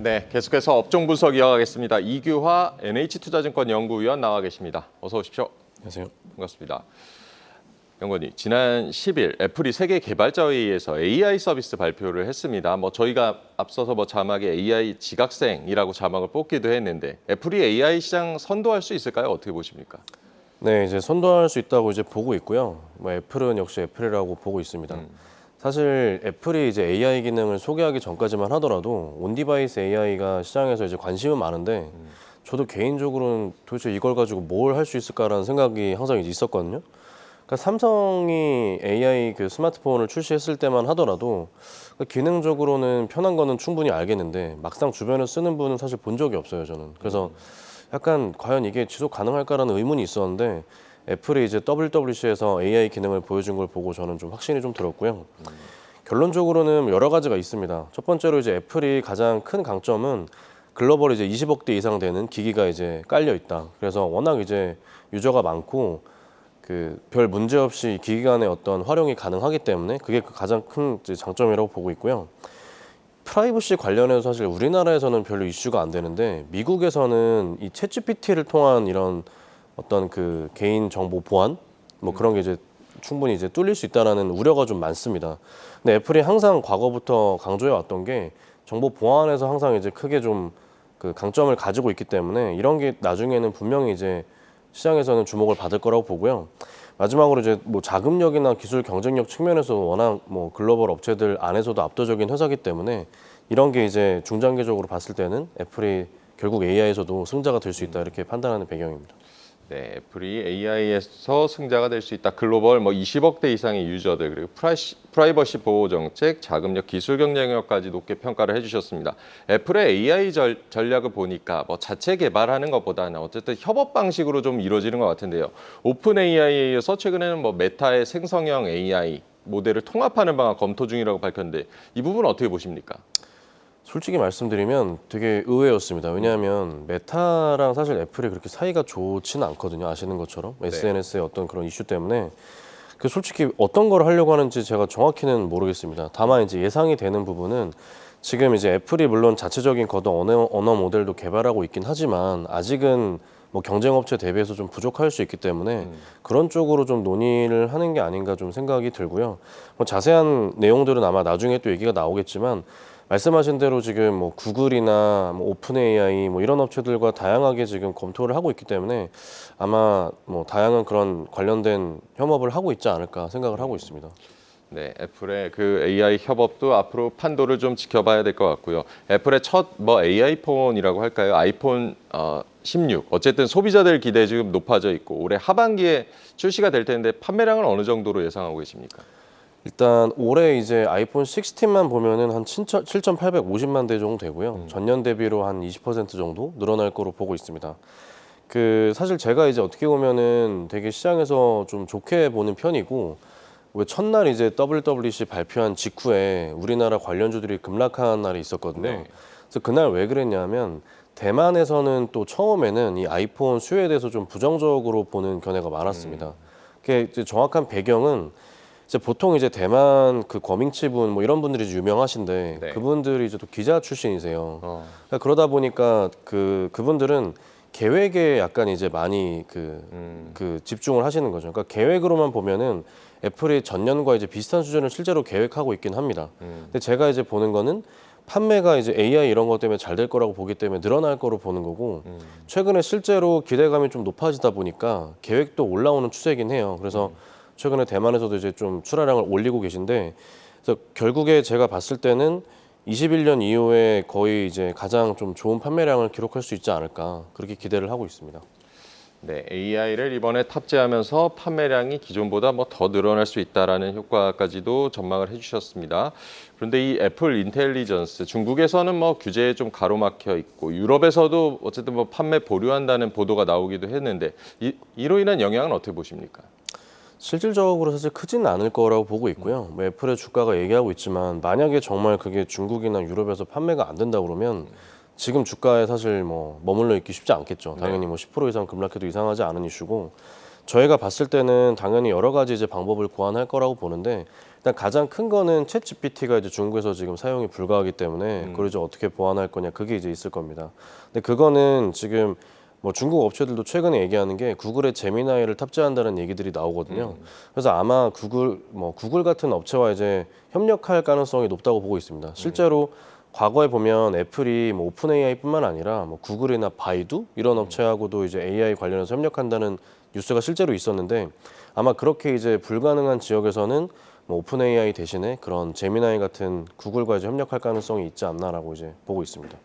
네, 계속해서 업종 분석 이어가겠습니다. 이규화 NH투자증권 연구위원 나와 계십니다. 어서 오십시오. 안녕하세요. 반갑습니다. 연구원님, 지난 10일 애플이 세계 개발자 회의에서 AI 서비스 발표를 했습니다. 저희가 앞서서 자막에 AI 지각생이라고 자막을 뽑기도 했는데 애플이 AI 시장 선도할 수 있을까요? 어떻게 보십니까? 네, 이제 선도할 수 있다고 이제 보고 있고요. 애플은 역시 애플이라고 보고 있습니다. 사실 애플이 이제 AI 기능을 소개하기 전까지만 하더라도 온디바이스 AI가 시장에서 이제 관심은 많은데 저도 개인적으로는 도대체 이걸 가지고 뭘 할 수 있을까라는 생각이 항상 이제 있었거든요. 그러니까 삼성이 AI 그 스마트폰을 출시했을 때만 하더라도 기능적으로는 편한 거는 충분히 알겠는데 막상 주변에 쓰는 분은 사실 본 적이 없어요, 저는. 그래서 약간 과연 이게 지속 가능할까라는 의문이 있었는데 애플이 이제 WWDC에서 AI 기능을 보여준 걸 보고 저는 좀 확신이 좀 들었고요. 결론적으로는 여러 가지가 있습니다. 첫 번째로 이제 애플이 가장 큰 강점은 글로벌 이제 20억 대 이상 되는 기기가 이제 깔려 있다. 그래서 워낙 이제 유저가 많고 그 별 문제 없이 기기 간의 어떤 활용이 가능하기 때문에 그게 가장 큰 이제 장점이라고 보고 있고요. 프라이버시 관련해서 사실 우리나라에서는 별로 이슈가 안 되는데 미국에서는 이 챗GPT를 통한 이런 어떤 그 개인 정보 보안 그런 게 이제 충분히 이제 뚫릴 수 있다라는 우려가 좀 많습니다. 근데 애플이 항상 과거부터 강조해 왔던 게 정보 보안에서 항상 이제 크게 좀 그 강점을 가지고 있기 때문에 이런 게 나중에는 분명히 이제 시장에서는 주목을 받을 거라고 보고요. 마지막으로 이제 자금력이나 기술 경쟁력 측면에서 워낙 글로벌 업체들 안에서도 압도적인 회사기 때문에 이런 게 이제 중장기적으로 봤을 때는 애플이 결국 AI에서도 승자가 될 수 있다 이렇게 판단하는 배경입니다. 네, 애플이 AI에서 승자가 될 수 있다. 글로벌 20억 대 이상의 유저들 그리고 프라이버시 보호 정책, 자금력, 기술 경쟁력까지 높게 평가를 해주셨습니다. 애플의 AI 전략을 보니까 자체 개발하는 것보다는 어쨌든 협업 방식으로 좀 이루어지는 것 같은데요. 오픈 AI에 이어서 최근에는 메타의 생성형 AI 모델을 통합하는 방안 검토 중이라고 밝혔는데 이 부분은 어떻게 보십니까? 솔직히 말씀드리면 되게 의외였습니다. 왜냐하면 메타랑 사실 애플이 그렇게 사이가 좋지는 않거든요. 아시는 것처럼 SNS의 어떤 그런 이슈 때문에 솔직히 어떤 걸 하려고 하는지 제가 정확히는 모르겠습니다. 다만 이제 예상이 되는 부분은 지금 이제 애플이 물론 자체적인 언어 모델도 개발하고 있긴 하지만 아직은 경쟁 업체 대비해서 좀 부족할 수 있기 때문에 그런 쪽으로 좀 논의를 하는 게 아닌가 좀 생각이 들고요. 자세한 내용들은 아마 나중에 또 얘기가 나오겠지만 말씀하신 대로 지금 구글이나 오픈 AI 이런 업체들과 다양하게 지금 검토를 하고 있기 때문에 아마 다양한 그런 관련된 협업을 하고 있지 않을까 생각을 하고 있습니다. 네, 애플의 그 AI 협업도 앞으로 판도를 좀 지켜봐야 될 것 같고요. 애플의 첫 AI 폰이라고 할까요? 아이폰 16. 어쨌든 소비자들 기대 지금 높아져 있고 올해 하반기에 출시가 될 텐데 판매량은 어느 정도로 예상하고 계십니까? 일단 올해 이제 아이폰 16만 보면은 한 7,850만 대 정도 되고요. 전년 대비로 한 20% 정도 늘어날 거로 보고 있습니다. 사실 제가 이제 어떻게 보면은 되게 시장에서 좀 좋게 보는 편이고 왜 첫날 이제 WWDC 발표한 직후에 우리나라 관련주들이 급락한 날이 있었거든요. 네. 그래서 그날 왜 그랬냐면 대만에서는 또 처음에는 이 아이폰 수요에 대해서 좀 부정적으로 보는 견해가 많았습니다. 그게 이제 정확한 배경은 이제 보통 이제 대만 그 거밍치 분 이런 분들이 유명하신데 네. 그분들이 이제 또 기자 출신이세요. 그러다 보니까 그분들은 계획에 약간 이제 많이 그 집중을 하시는 거죠. 그러니까 계획으로만 보면은 애플이 전년과 이제 비슷한 수준을 실제로 계획하고 있긴 합니다. 근데 제가 이제 보는 거는 판매가 이제 AI 이런 것 때문에 잘 될 거라고 보기 때문에 늘어날 거로 보는 거고 최근에 실제로 기대감이 좀 높아지다 보니까 계획도 올라오는 추세긴 해요. 그래서 최근에 대만에서도 이제 좀 출하량을 올리고 계신데 그래서 결국에 제가 봤을 때는 21년 이후에 거의 이제 가장 좀 좋은 판매량을 기록할 수 있지 않을까 그렇게 기대를 하고 있습니다. 네, AI를 이번에 탑재하면서 판매량이 기존보다 더 늘어날 수 있다라는 효과까지도 전망을 해주셨습니다. 그런데 이 애플 인텔리전스 중국에서는 규제에 좀 가로막혀 있고 유럽에서도 어쨌든 판매 보류한다는 보도가 나오기도 했는데 이로 인한 영향은 어떻게 보십니까? 실질적으로 사실 크지는 않을 거라고 보고 있고요. 애플의 주가가 얘기하고 있지만 만약에 정말 그게 중국이나 유럽에서 판매가 안 된다 그러면 지금 주가에 사실 머물러 있기 쉽지 않겠죠. 당연히 10% 이상 급락해도 이상하지 않은 이슈고 저희가 봤을 때는 당연히 여러 가지 이제 방법을 고안할 거라고 보는데 일단 가장 큰 거는 챗 GPT가 이제 중국에서 지금 사용이 불가하기 때문에 그걸 이제 어떻게 보완할 거냐 그게 이제 있을 겁니다. 근데 그거는 지금 뭐 중국 업체들도 최근에 얘기하는 게 구글의 제미나이를 탑재한다는 얘기들이 나오거든요. 그래서 아마 구글 같은 업체와 이제 협력할 가능성이 높다고 보고 있습니다. 실제로 과거에 보면 애플이 뭐 오픈 AI뿐만 아니라 뭐 구글이나 바이두 이런 업체하고도 이제 AI 관련해서 협력한다는 뉴스가 실제로 있었는데 아마 그렇게 이제 불가능한 지역에서는 뭐 오픈 AI 대신에 그런 제미나이 같은 구글과 이제 협력할 가능성이 있지 않나라고 이제 보고 있습니다.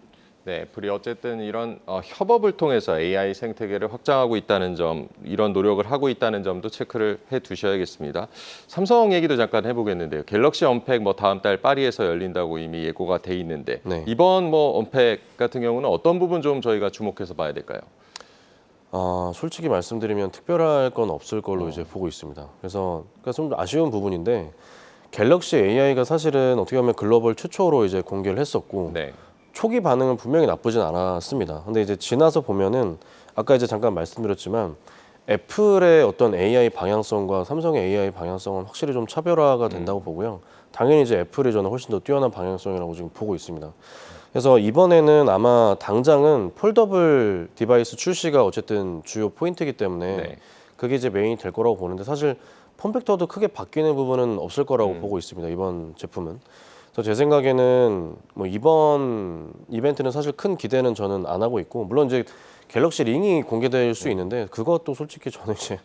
네, 애플이 어쨌든 이런 협업을 통해서 AI 생태계를 확장하고 있다는 점, 이런 노력을 하고 있다는 점도 체크를 해 두셔야겠습니다. 삼성 얘기도 잠깐 해보겠는데요. 갤럭시 언팩 뭐 다음 달 파리에서 열린다고 이미 예고가 돼 있는데 네. 이번 뭐 언팩 같은 경우는 어떤 부분 좀 저희가 주목해서 봐야 될까요? 솔직히 말씀드리면 특별할 건 없을 걸로 이제 보고 있습니다. 그래서 그러니까 좀 아쉬운 부분인데 갤럭시 AI가 사실은 어떻게 보면 글로벌 최초로 이제 공개를 했었고 네. 초기 반응은 분명히 나쁘진 않았습니다. 근데 이제 지나서 보면은 아까 이제 잠깐 말씀드렸지만 애플의 어떤 AI 방향성과 삼성의 AI 방향성은 확실히 좀 차별화가 된다고 보고요. 당연히 이제 애플이 저는 훨씬 더 뛰어난 방향성이라고 지금 보고 있습니다. 그래서 이번에는 아마 당장은 폴더블 디바이스 출시가 어쨌든 주요 포인트이기 때문에 네. 그게 이제 메인이 될 거라고 보는데 사실 폼팩터도 크게 바뀌는 부분은 없을 거라고 보고 있습니다. 이번 제품은. 그래서 제 생각에는 뭐 이번 이벤트는 사실 큰 기대는 저는 안 하고 있고 물론 이제 갤럭시 링이 공개될 수 있는데 그것도 솔직히 저는 이제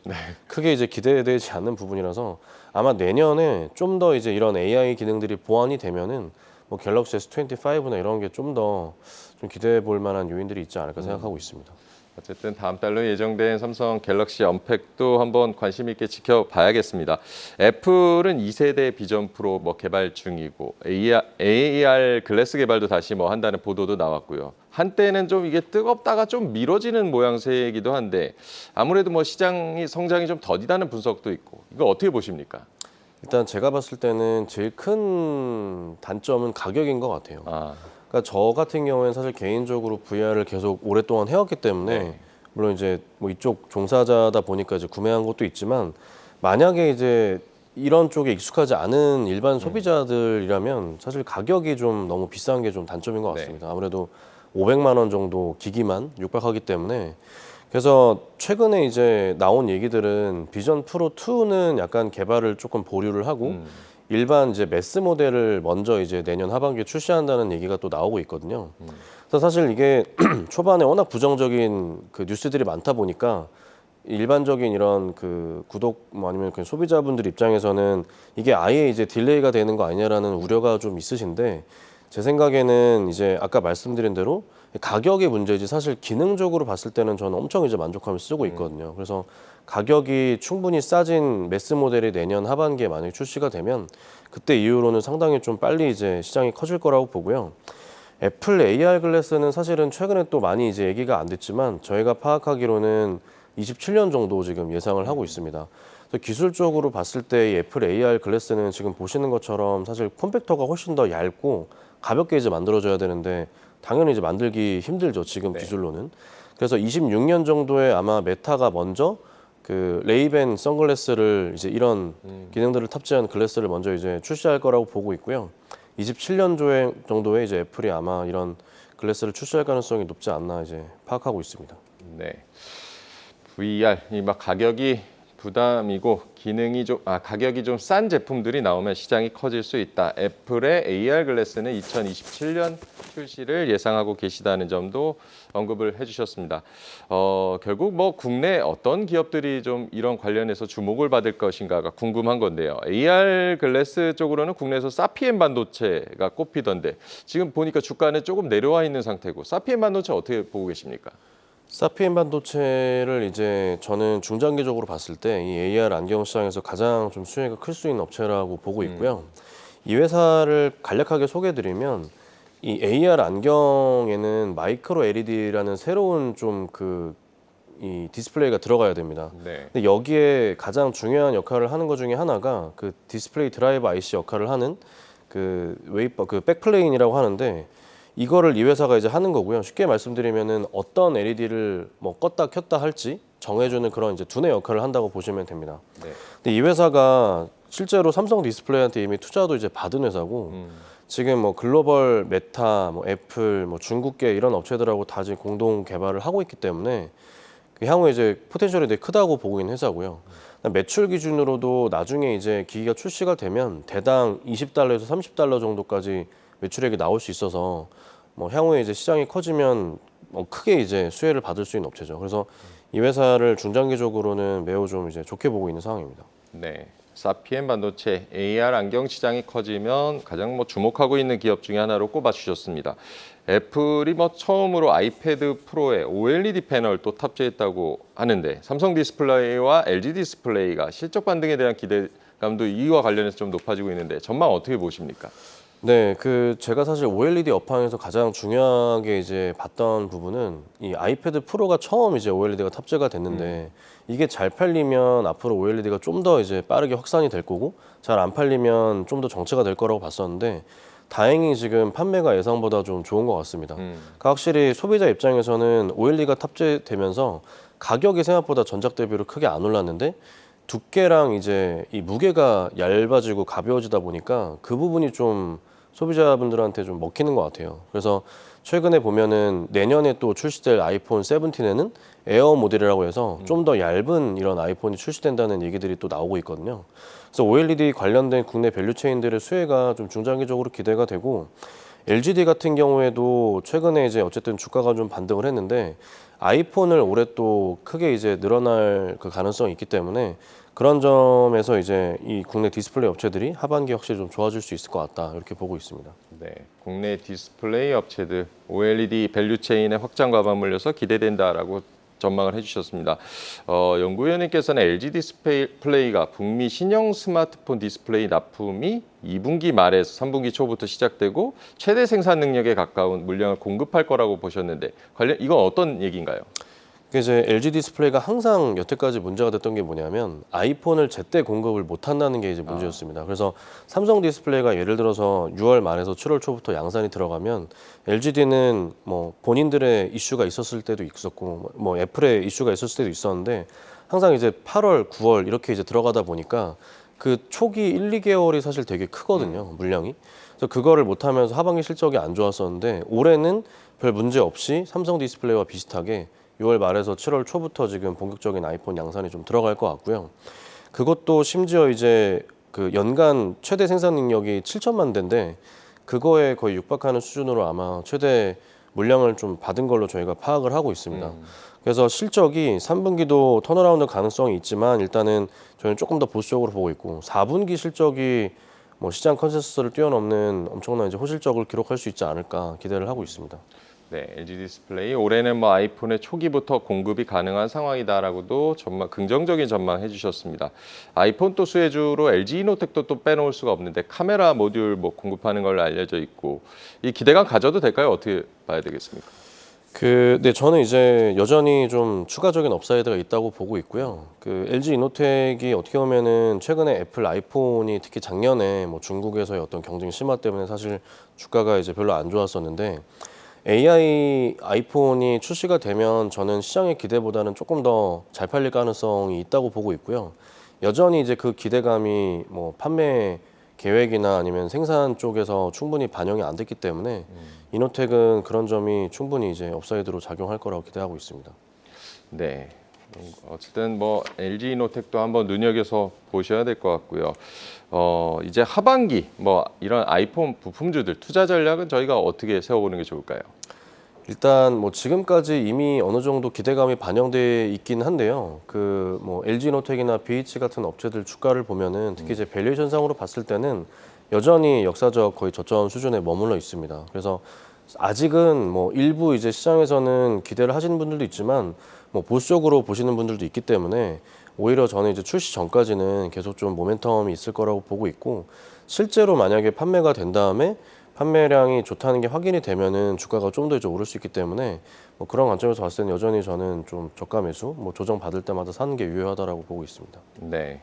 크게 이제 기대되지 않는 부분이라서 아마 내년에 좀 더 이제 이런 AI 기능들이 보완이 되면은 뭐 갤럭시 S25나 이런 게 좀 더 좀 기대해 볼 만한 요인들이 있지 않을까 생각하고 있습니다. 어쨌든 다음 달로 예정된 삼성 갤럭시 언팩도 한번 관심 있게 지켜봐야겠습니다. 애플은 2세대 비전 프로 뭐 개발 중이고 AR 글래스 개발도 다시 뭐 한다는 보도도 나왔고요. 한때는 좀 이게 뜨겁다가 좀 미뤄지는 모양새이기도 한데 아무래도 뭐 시장이 성장이 좀 더디다는 분석도 있고 이거 어떻게 보십니까? 일단 제가 봤을 때는 제일 큰 단점은 가격인 것 같아요. 아, 그러니까 저 같은 경우에는 사실 개인적으로 VR을 계속 오랫동안 해왔기 때문에 네. 물론 이제 뭐 이쪽 종사자다 보니까 이제 구매한 것도 있지만 만약에 이제 이런 쪽에 익숙하지 않은 일반 소비자들이라면 사실 가격이 좀 너무 비싼 게 좀 단점인 것 네. 같습니다. 아무래도 500만 원 정도 기기만 육박하기 때문에 그래서 최근에 이제 나온 얘기들은 비전 프로 2는 약간 개발을 조금 보류를 하고 일반 이제 매스 모델을 먼저 이제 내년 하반기에 출시한다는 얘기가 또 나오고 있거든요. 그래서 사실 이게 초반에 워낙 부정적인 그 뉴스들이 많다 보니까 일반적인 이런 그 구독 뭐 아니면 그 소비자분들 입장에서는 이게 아예 이제 딜레이가 되는 거 아니냐라는 우려가 좀 있으신데 제 생각에는 이제 아까 말씀드린 대로 가격의 문제지 사실 기능적으로 봤을 때는 저는 엄청 이제 만족하면서 쓰고 있거든요. 그래서 가격이 충분히 싸진 매스 모델이 내년 하반기에 만약에 출시가 되면 그때 이후로는 상당히 좀 빨리 이제 시장이 커질 거라고 보고요. 애플 AR 글래스는 사실은 최근에 또 많이 이제 얘기가 안 됐지만 저희가 파악하기로는 27년 정도 지금 예상을 하고 있습니다. 그래서 기술적으로 봤을 때 이 애플 AR 글래스는 지금 보시는 것처럼 사실 폼팩터가 훨씬 더 얇고 가볍게 이제 만들어져야 되는데 당연히 이제 만들기 힘들죠. 지금 기술로는. 그래서 26년 정도에 아마 메타가 먼저 그 레이벤 선글라스를 이제 이런 기능들을 탑재한 글래스를 먼저 이제 출시할 거라고 보고 있고요. 27년 정도에 이제 애플이 아마 이런 글래스를 출시할 가능성이 높지 않나 이제 파악하고 있습니다. 네. VR 이 막 가격이 부담이고 가격이 좀 싼 제품들이 나오면 시장이 커질 수 있다. 애플의 AR 글래스는 2027년 출시를 예상하고 계시다는 점도 언급을 해주셨습니다. 결국 뭐 국내 어떤 기업들이 좀 이런 관련해서 주목을 받을 것인가가 궁금한 건데요. AR 글래스 쪽으로는 국내에서 사피엔 반도체가 꼽히던데 지금 보니까 주가는 조금 내려와 있는 상태고 사피엔 반도체 어떻게 보고 계십니까? 사피엔 반도체를 이제 저는 중장기적으로 봤을 때 이 AR 안경 시장에서 가장 좀 수혜가 클 수 있는 업체라고 보고 있고요. 이 회사를 간략하게 소개해드리면 이 AR 안경에는 마이크로 LED라는 새로운 좀 이 디스플레이가 들어가야 됩니다. 네. 근데 여기에 가장 중요한 역할을 하는 것 중에 하나가 그 디스플레이 드라이버 IC 역할을 하는 그 백플레인이라고 하는데 이거를 이 회사가 이제 하는 거고요. 쉽게 말씀드리면은 어떤 LED를 뭐 껐다 켰다 할지 정해주는 그런 이제 두뇌 역할을 한다고 보시면 됩니다. 네. 근데 이 회사가 실제로 삼성 디스플레이한테 이미 투자도 이제 받은 회사고 지금 뭐 글로벌 메타, 뭐 애플, 뭐 중국계 이런 업체들하고 다 지금 공동 개발을 하고 있기 때문에 그 향후에 이제 포텐셜이 되게 크다고 보고 있는 회사고요. 매출 기준으로도 나중에 이제 기기가 출시가 되면 대당 $20에서 $30 정도까지 매출액이 나올 수 있어서 뭐 향후에 이제 시장이 커지면 크게 이제 수혜를 받을 수 있는 업체죠. 그래서 이 회사를 중장기적으로는 매우 좀 이제 좋게 보고 있는 상황입니다. 네. 사피엔 반도체 AR 안경 시장이 커지면 가장 뭐 주목하고 있는 기업 중에 하나로 꼽아 주셨습니다. 애플이 뭐 처음으로 아이패드 프로에 OLED 패널 또 탑재했다고 하는데 삼성 디스플레이와 LG 디스플레이가 실적 반등에 대한 기대감도 이와 관련해서 좀 높아지고 있는데 전망 어떻게 보십니까? 네, 그 제가 사실 OLED 업황에서 가장 중요하게 이제 봤던 부분은 이 아이패드 프로가 처음 이제 OLED가 탑재가 됐는데 이게 잘 팔리면 앞으로 OLED가 좀 더 이제 빠르게 확산이 될 거고 잘 안 팔리면 좀 더 정체가 될 거라고 봤었는데 다행히 지금 판매가 예상보다 좀 좋은 것 같습니다. 그러니까 확실히 소비자 입장에서는 OLED가 탑재되면서 가격이 생각보다 전작 대비로 크게 안 올랐는데 두께랑 이제 이 무게가 얇아지고 가벼워지다 보니까 그 부분이 좀 소비자분들한테 좀 먹히는 것 같아요. 그래서 최근에 보면은 내년에 또 출시될 아이폰 17에는 에어 모델이라고 해서 좀 더 얇은 이런 아이폰이 출시된다는 얘기들이 또 나오고 있거든요. 그래서 OLED 관련된 국내 밸류 체인들의 수혜가 좀 중장기적으로 기대가 되고 LGD 같은 경우에도 최근에 이제 어쨌든 주가가 좀 반등을 했는데 아이폰을 올해 또 크게 이제 늘어날 그 가능성이 있기 때문에 그런 점에서 이제 이 국내 디스플레이 업체들이 하반기 확실히 좀 좋아질 수 있을 것 같다 이렇게 보고 있습니다. 네, 국내 디스플레이 업체들 OLED 밸류 체인의 확장과 맞물려서 기대된다라고 전망을 해주셨습니다. 연구위원님께서는 LG 디스플레이가 북미 신형 스마트폰 디스플레이 납품이 2분기 말에서 3분기 초부터 시작되고 최대 생산 능력에 가까운 물량을 공급할 거라고 보셨는데 이건 어떤 얘기인가요? 이제 LG 디스플레이가 항상 여태까지 문제가 됐던 게 뭐냐면 아이폰을 제때 공급을 못 한다는 게 이제 문제였습니다. 그래서 삼성 디스플레이가 예를 들어서 6월 말에서 7월 초부터 양산이 들어가면 LGD는 뭐 본인들의 이슈가 있었을 때도 있었고 뭐 애플의 이슈가 있었을 때도 있었는데 항상 이제 8월, 9월 이렇게 이제 들어가다 보니까 그 초기 1, 2개월이 사실 되게 크거든요, 물량이. 그래서 그거를 못하면서 하반기 실적이 안 좋았었는데 올해는 별 문제 없이 삼성 디스플레이와 비슷하게 6월 말에서 7월 초부터 지금 본격적인 아이폰 양산이 좀 들어갈 것 같고요. 그것도 심지어 이제 그 연간 최대 생산 능력이 7천만 대인데 그거에 거의 육박하는 수준으로 아마 최대 물량을 좀 받은 걸로 저희가 파악을 하고 있습니다. 그래서 실적이 3분기도 턴어라운드 가능성이 있지만 일단은 저희는 조금 더 보수적으로 보고 있고 4분기 실적이 뭐 시장 컨센서스를 뛰어넘는 엄청난 이제 호실적을 기록할 수 있지 않을까 기대를 하고 있습니다. 네, LG 디스플레이 올해는 뭐 아이폰의 초기부터 공급이 가능한 상황이다라고도 긍정적인 전망 해주셨습니다. 아이폰 또 수혜주로 LG 이노텍도 또 빼놓을 수가 없는데 카메라 모듈 뭐 공급하는 걸로 알려져 있고 이 기대감 가져도 될까요? 어떻게 봐야 되겠습니까? 네, 저는 이제 여전히 좀 추가적인 업사이드가 있다고 보고 있고요. 그 LG 이노텍이 어떻게 보면은 최근에 애플 아이폰이 특히 작년에 뭐 중국에서의 어떤 경쟁 심화 때문에 사실 주가가 이제 별로 안 좋았었는데 AI 아이폰이 출시가 되면 저는 시장의 기대보다는 조금 더 잘 팔릴 가능성이 있다고 보고 있고요. 여전히 이제 그 기대감이 뭐 판매 계획이나 아니면 생산 쪽에서 충분히 반영이 안 됐기 때문에 이노텍은 그런 점이 충분히 이제 업사이드로 작용할 거라고 기대하고 있습니다. 네. 어쨌든 뭐 LG 이노텍도 한번 눈여겨서 보셔야 될 것 같고요. 이제 하반기 뭐 이런 아이폰 부품주들 투자 전략은 저희가 어떻게 세워보는 게 좋을까요? 일단 뭐 지금까지 이미 어느 정도 기대감이 반영돼 있긴 한데요. 그 뭐 LG노텍이나 BH 같은 업체들 주가를 보면은 특히 이제 밸류에이션상으로 봤을 때는 여전히 역사적 거의 저점 수준에 머물러 있습니다. 그래서 아직은 뭐 일부 이제 시장에서는 기대를 하시는 분들도 있지만 뭐 보수적으로 보시는 분들도 있기 때문에 오히려 저는 이제 출시 전까지는 계속 좀 모멘텀이 있을 거라고 보고 있고 실제로 만약에 판매가 된 다음에 판매량이 좋다는 게 확인이 되면은 주가가 좀 더 이제 오를 수 있기 때문에 뭐 그런 관점에서 봤을 때는 여전히 저는 좀 저가 매수, 뭐 조정 받을 때마다 사는 게 유효하다라고 보고 있습니다. 네.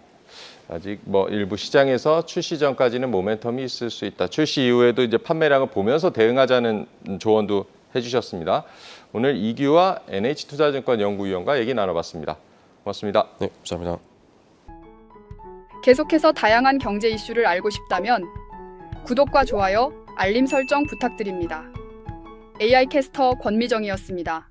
아직 뭐 일부 시장에서 출시 전까지는 모멘텀이 있을 수 있다. 출시 이후에도 이제 판매량을 보면서 대응하자는 조언도 해주셨습니다. 오늘 이규화 NH투자증권 연구위원과 얘기 나눠봤습니다. 고맙습니다. 네, 감사합니다. 계속해서 다양한 경제 이슈를 알고 싶다면 구독과 좋아요, 알림 설정 부탁드립니다. AI 캐스터 권미정이었습니다.